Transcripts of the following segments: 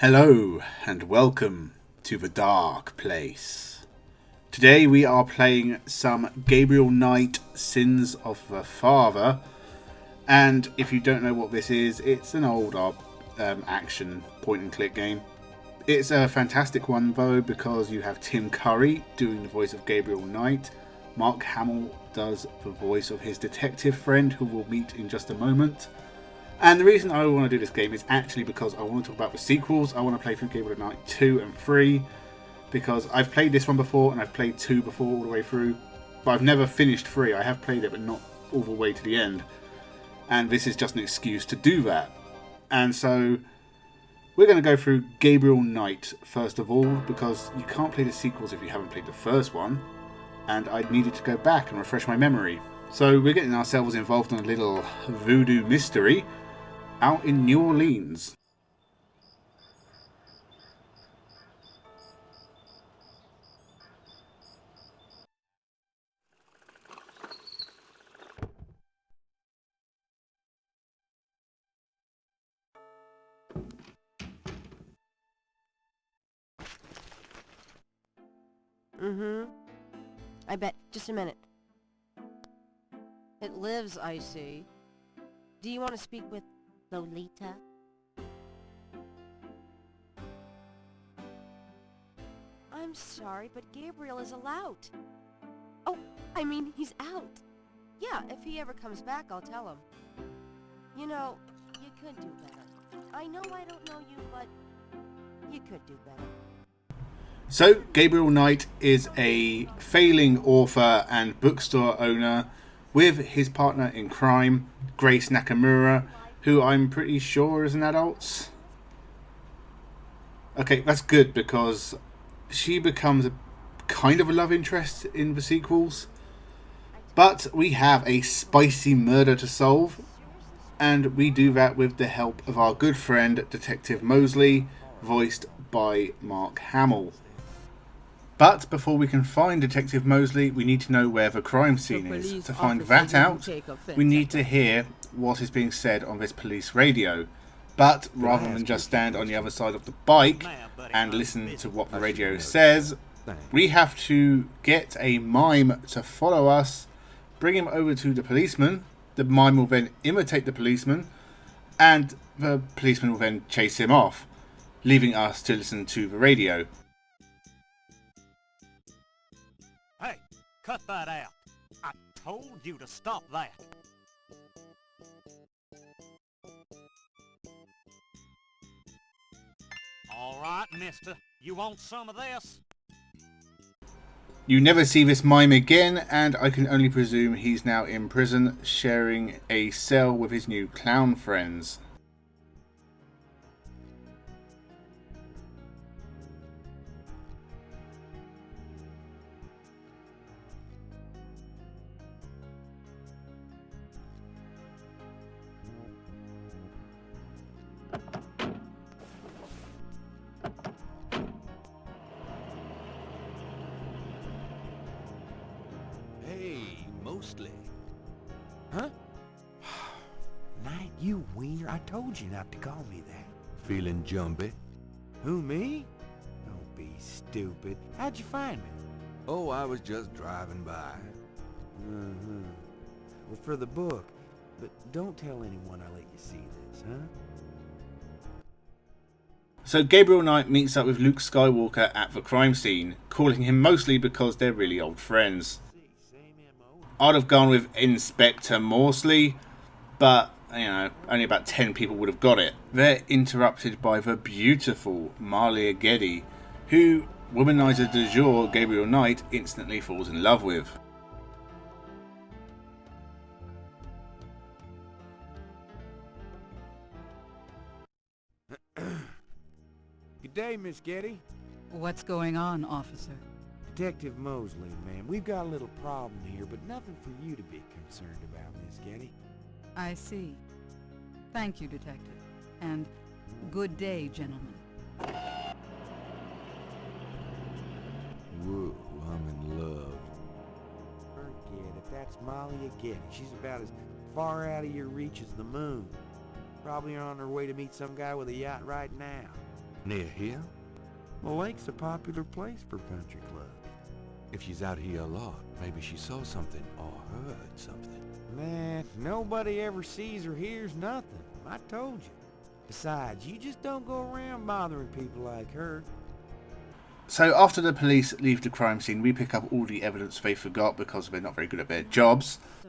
Hello and welcome to the Dark Place. Today we are playing some Gabriel Knight Sins of the Father, and if you don't know what this is, it's an old action point and click game. It's a fantastic one though because you have Tim Curry doing the voice of Gabriel Knight. Mark Hamill does the voice of his detective friend who we'll meet in just a moment. And the reason I want to do this game is actually because I want to talk about the sequels. I want to play through Gabriel Knight 2 and 3 because I've played this one before and I've played 2 before all the way through, but I've never finished 3. I have played it but not all the way to the end, and this is just an excuse to do that. And so we're going to go through Gabriel Knight first of all because you can't play the sequels if you haven't played the first one, and I needed to go back and refresh my memory. So we're getting ourselves involved in a little voodoo mystery out in New Orleans. I bet. Just a minute. It lives, I see. Do you want to speak with Lolita? I'm sorry, but Gabriel is allowed. Oh, I mean, he's out. Yeah, if he ever comes back, I'll tell him. You know, you could do better. I know I don't know you, but you could do better. So, Gabriel Knight is a failing author and bookstore owner with his partner in crime, Grace Nakamura, who I'm pretty sure is an adult. Okay, that's good because she becomes a kind of a love interest in the sequels. But we have a spicy murder to solve, and we do that with the help of our good friend Detective Mosley, voiced by Mark Hamill. But before we can find Detective Mosley, we need to know where the crime scene is. To find that out, we need to hear what is being said on this police radio. But rather than just stand on the other side of the bike and listen to what the radio says, we have to get a mime to follow us, bring him over to the policeman. The mime will then imitate the policeman, and the policeman will then chase him off, leaving us to listen to the radio. Hey, cut that out. I told you to stop that. All right, mister. You want some of this? You never see this mime again, and I can only presume he's now in prison, sharing a cell with his new clown friends. Mostly. Huh? Knight, you wiener. I told you not to call me that. Feeling jumpy? Who, me? Don't be stupid. How'd you find me? Oh, I was just driving by. Well, for the book. But don't tell anyone I let you see this, huh? So Gabriel Knight meets up with Luke Skywalker at the crime scene, calling him mostly because they're really old friends. I'd have gone with Inspector Morsley, but, only about 10 people would have got it. They're interrupted by the beautiful Malia Geddy, who womanizer du jour Gabriel Knight instantly falls in love with. Good day, Miss Getty. What's going on, officer? Detective Mosley, ma'am. We've got a little problem here, but nothing for you to be concerned about, Miss Getty. I see. Thank you, detective. And good day, gentlemen. Whoa, I'm in love. Forget it. That's Malia Getty. She's about as far out of your reach as the moon. Probably on her way to meet some guy with a yacht right now. Near here? The lake's a popular place for country clubs. If she's out here a lot, maybe she saw something or heard something. Man, nobody ever sees or hears nothing. I told you. Besides, you just don't go around bothering people like her. So after the police leave the crime scene, we pick up all the evidence they forgot because they're not very good at their jobs. Sir.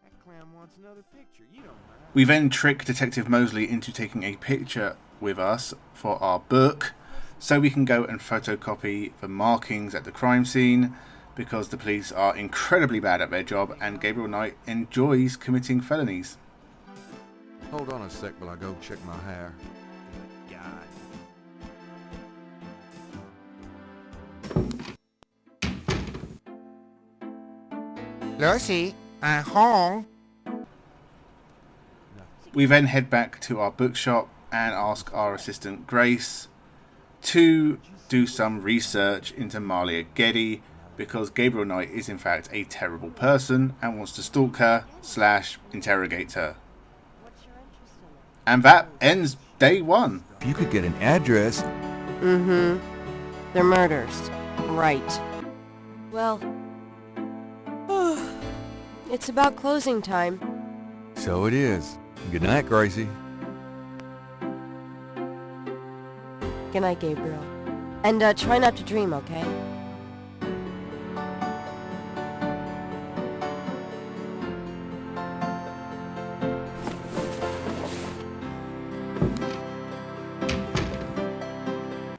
That clown wants another picture. You don't mind. We then trick Detective Mosley into taking a picture with us for our book, so we can go and photocopy the markings at the crime scene, because the police are incredibly bad at their job and Gabriel Knight enjoys committing felonies. Hold on a sec while I go check my hair. God. Lucy, I'm home. We then head back to our bookshop and ask our assistant Grace to do some research into Malia Getty, because Gabriel Knight is in fact a terrible person and wants to stalk her / interrogate her. What's your interest in it? And that ends day 1. If you could get an address. Mm-hmm. They're murders. Right. Well... it's about closing time. So it is. Good night, Gracie. Good night, Gabriel. And try not to dream, okay?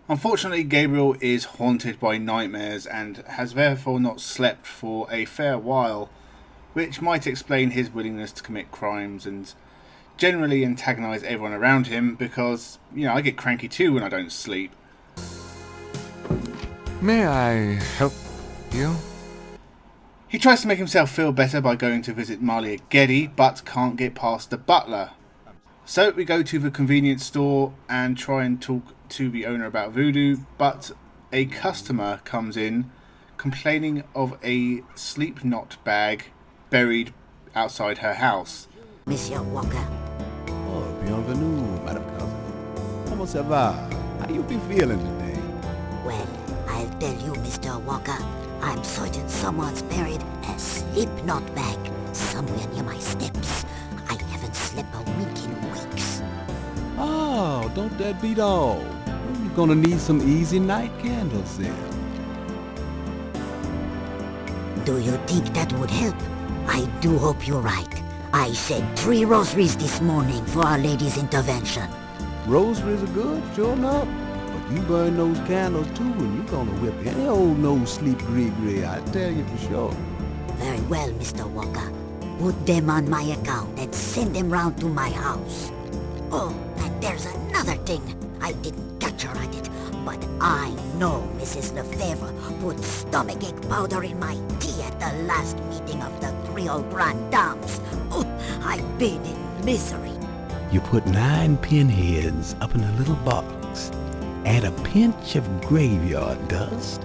Unfortunately, Gabriel is haunted by nightmares and has therefore not slept for a fair while, which might explain his willingness to commit crimes and generally antagonise everyone around him, because, you know, I get cranky too when I don't sleep. May I help you? He tries to make himself feel better by going to visit Malia Getty, but can't get past the butler. So we go to the convenience store and try and talk to the owner about Voodoo, but a customer comes in complaining of a sleep knot bag buried outside her house. Monsieur Walker. Oh, bienvenue, Madame Cousin. Comment ça va? How you be feeling today? Well, I'll tell you, Mr. Walker. I'm certain someone's buried a sleep knot bag somewhere near my steps. I haven't slept a wink in weeks. Oh, don't that beat all? You're gonna need some easy night candles then. Do you think that would help? I do hope you're right. I said 3 rosaries this morning for Our Lady's intervention. Rosaries are good, sure enough. But you burn those candles too, and you're gonna whip any old no-sleep gree-gree, I tell you for sure. Very well, Mr. Walker. Put them on my account and send them round to my house. Oh, and there's another thing. I didn't catch her at it, but I know Mrs. Lefebvre put stomachache powder in my tea at the last meeting of the Creole Grand Dames. Oh, I've been in misery. You put 9 pinheads up in a little box, add a pinch of graveyard dust,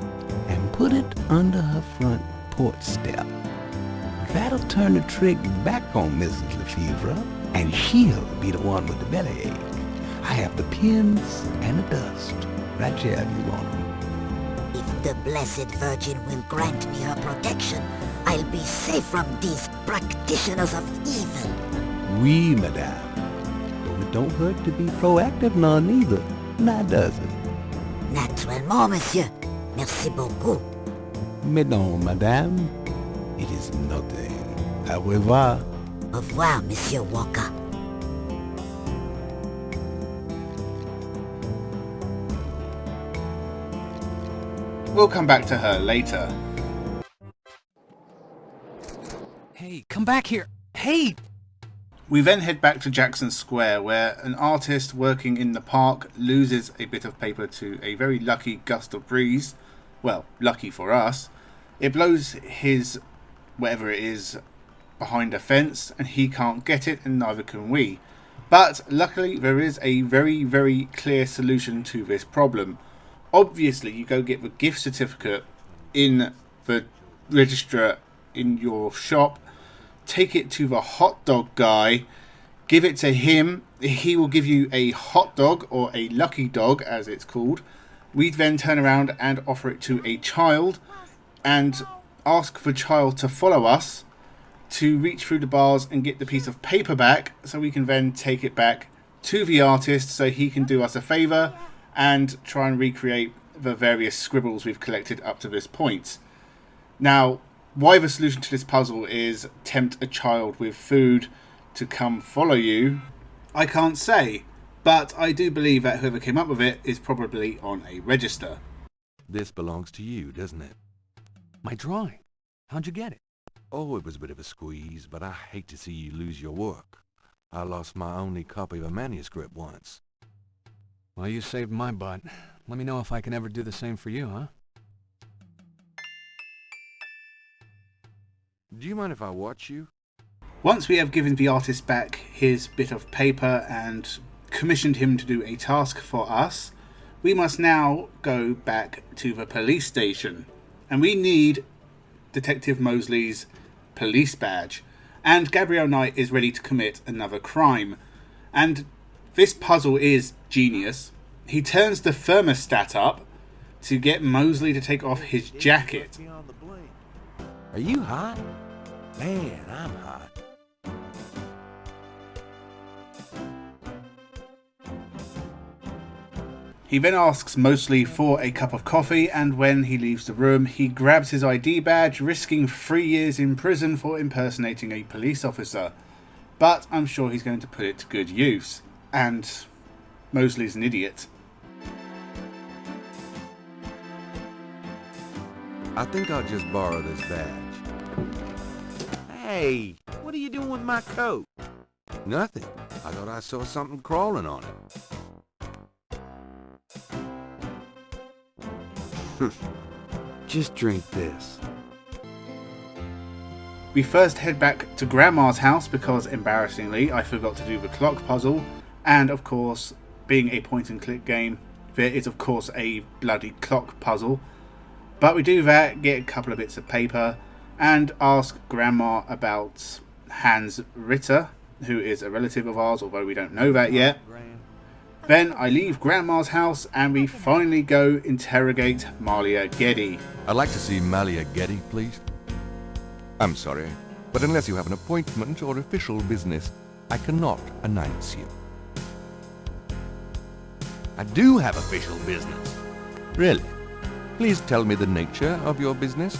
and put it under her front porch step. That'll turn the trick back on Mrs. Lefebvre, and she'll be the one with the bellyache. I have the pins and the dust right here if you want them. If the Blessed Virgin will grant me her protection, I'll be safe from these practitioners of evil. Oui, madame. Though it don't hurt to be proactive none either, now does it? Naturellement, monsieur. Merci beaucoup. Mais non, madame. It is nothing. Au revoir. Au revoir, Monsieur Walker. We'll come back to her later. Hey, come back here. Hey! We then head back to Jackson Square, where an artist working in the park loses a bit of paper to a very lucky gust of breeze. Well, lucky for us. It blows his whatever it is behind a fence, and he can't get it, and neither can we. But luckily there is a very, very clear solution to this problem. Obviously, you go get the gift certificate in the register in your shop, take it to the hot dog guy, give it to him. He will give you a hot dog, or a lucky dog as it's called. We then turn around and offer it to a child and ask the child to follow us to reach through the bars and get the piece of paper back, so we can then take it back to the artist so he can do us a favour and try and recreate the various scribbles we've collected up to this point. Now, why the solution to this puzzle is tempt a child with food to come follow you, I can't say, but I do believe that whoever came up with it is probably on a register. This belongs to you, doesn't it? My drawing. How'd you get it? Oh, it was a bit of a squeeze, but I hate to see you lose your work. I lost my only copy of a manuscript once. Well, you saved my butt. Let me know if I can ever do the same for you, huh? Do you mind if I watch you? Once we have given the artist back his bit of paper and commissioned him to do a task for us, we must now go back to the police station. And we need Detective Mosley's police badge. And Gabriel Knight is ready to commit another crime. And this puzzle is genius. He turns the thermostat up to get Mosley to take off his jacket. Are you hot? Man, I'm hot. He then asks Mosley for a cup of coffee, and when he leaves the room, he grabs his ID badge, risking 3 years in prison for impersonating a police officer. But I'm sure he's going to put it to good use. And Mosley's an idiot. I think I'll just borrow this badge. Hey, what are you doing with my coat? Nothing. I thought I saw something crawling on it. Just drink this. We first head back to Grandma's house because, embarrassingly, I forgot to do the clock puzzle. And, of course, being a point-and-click game, there is, of course, a bloody clock puzzle. But we do that, get a couple of bits of paper, and ask Grandma about Hans Ritter, who is a relative of ours, although we don't know that yet. Then I leave Grandma's house and we finally go interrogate Malia Geddy. I'd like to see Malia Geddy, please. I'm sorry, but unless you have an appointment or official business, I cannot announce you. I do have official business. Really? Please tell me the nature of your business.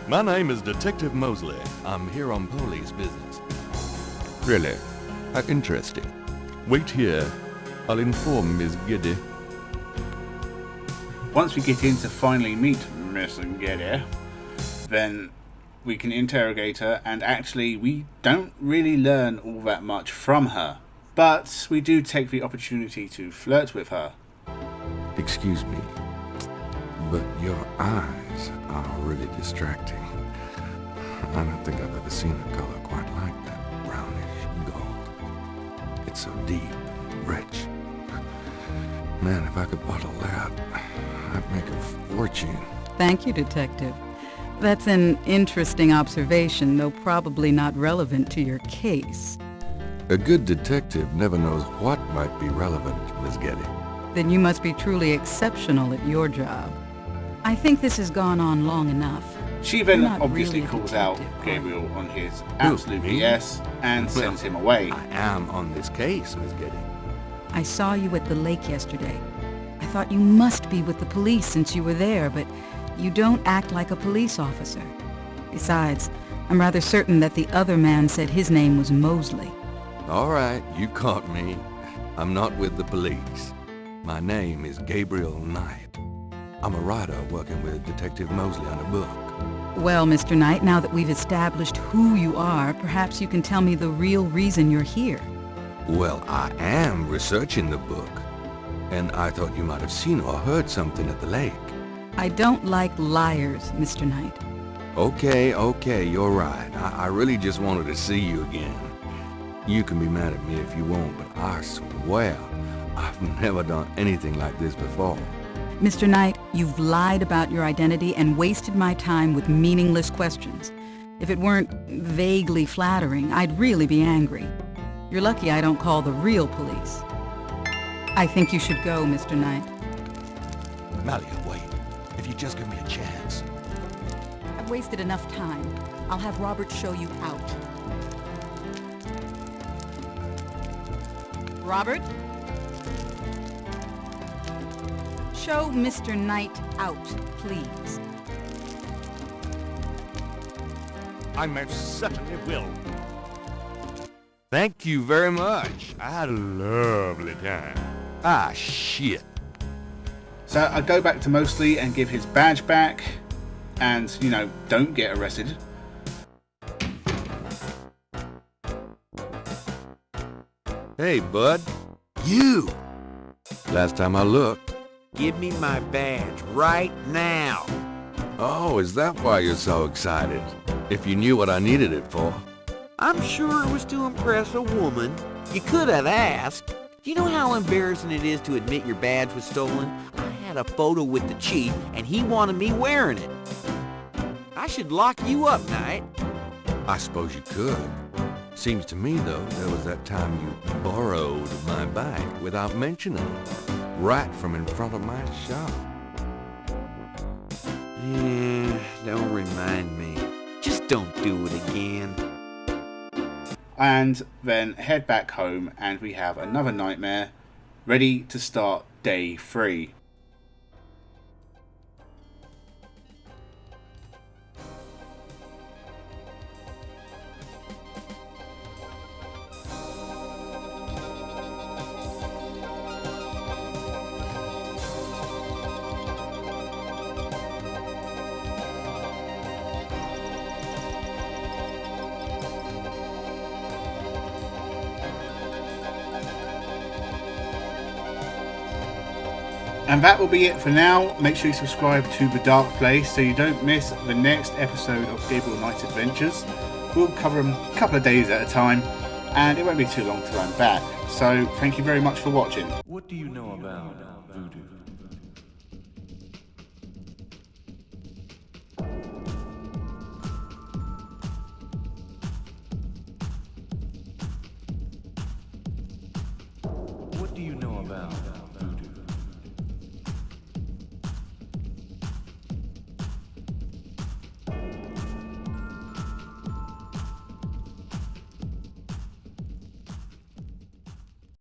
My name is Detective Mosley. I'm here on police business. Really? Interesting. Wait here. I'll inform Miss Geddy. Once we get in to finally meet Miss Geddy, then we can interrogate her, and actually we don't really learn all that much from her. But we do take the opportunity to flirt with her. Excuse me, but your eyes are really distracting. I don't think I've ever seen a color quite like that. Brownish gold. It's so deep, rich. Man, if I could bottle that, I'd make a fortune. Thank you, Detective. That's an interesting observation, though probably not relevant to your case. A good detective never knows what might be relevant, Miss Geddy. Then you must be truly exceptional at your job. I think this has gone on long enough. She then You're not obviously really a calls out detective, Gabriel on his absolute me? BS and sends him away. I am on this case, Miss Geddy. I saw you at the lake yesterday. I thought you must be with the police since you were there, but you don't act like a police officer. Besides, I'm rather certain that the other man said his name was Mosley. All right, you caught me. I'm not with the police. My name is Gabriel Knight. I'm a writer working with Detective Mosley on a book. Well, Mr. Knight, now that we've established who you are, perhaps you can tell me the real reason you're here. Well, I am researching the book, and I thought you might have seen or heard something at the lake. I don't like liars, Mr. Knight. Okay, you're right. I really just wanted to see you again. You can be mad at me if you want, but I swear I've never done anything like this before. Mr. Knight, you've lied about your identity and wasted my time with meaningless questions. If it weren't vaguely flattering, I'd really be angry. You're lucky I don't call the real police. I think you should go, Mr. Knight. Malia, wait. If you just give me a chance. I've wasted enough time. I'll have Robert show you out. Robert? Show Mr. Knight out, please. I most certainly will. Thank you very much. I had a lovely time. Ah, shit. So I go back to Mosley and give his badge back and, you know, don't get arrested. Hey, bud. You! Last time I looked. Give me my badge right now. Oh, is that why you're so excited? If you knew what I needed it for. I'm sure it was to impress a woman. You could have asked. Do you know how embarrassing it is to admit your badge was stolen? I had a photo with the chief, and he wanted me wearing it. I should lock you up, Knight. I suppose you could. Seems to me, though, there was that time you borrowed my bike without mentioning it. Right from in front of my shop. Yeah, don't remind me. Just don't do it again. And then head back home and we have another nightmare ready to start day 3. And that will be it for now. Make sure you subscribe to The Dark Place so you don't miss the next episode of Gabriel Knight's Adventures. We'll cover them a couple of days at a time, and it won't be too long till I'm back. So thank you very much for watching. What do you know about voodoo? What do you know about